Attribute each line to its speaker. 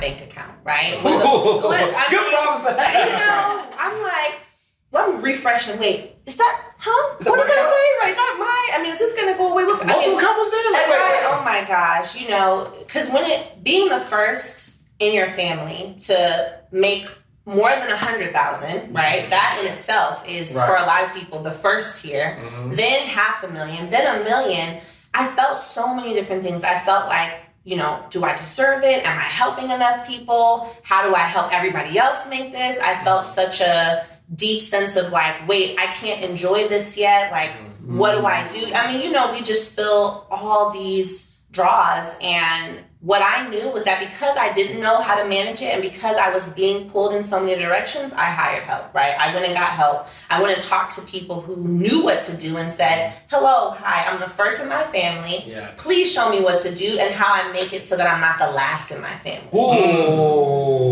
Speaker 1: bank account, right?
Speaker 2: Good problems to have.
Speaker 1: You know, I'm like, I'm refreshing. Wait, is that, what does that say? Right? Is that my, is this going to go away?
Speaker 2: Multiple couples there?
Speaker 1: Oh my gosh, you know, because being the first in your family to make more than 100,000, right? That in itself is for a lot of people the first tier, then $500,000, then $1 million. I felt so many different things. I felt like, you know, do I deserve it? Am I helping enough people? How do I help everybody else make this? I felt such a deep sense of like, wait, I can't enjoy this yet. Like, what do I do? You know, we just feel all these draws. And what I knew was that because I didn't know how to manage it and because I was being pulled in so many directions, I hired help, right? I went and got help. I went and talked to people who knew what to do and said, hello, hi, I'm the first in my family. Yeah. Please show me what to do and how I make it so that I'm not the last in my family.
Speaker 2: Ooh.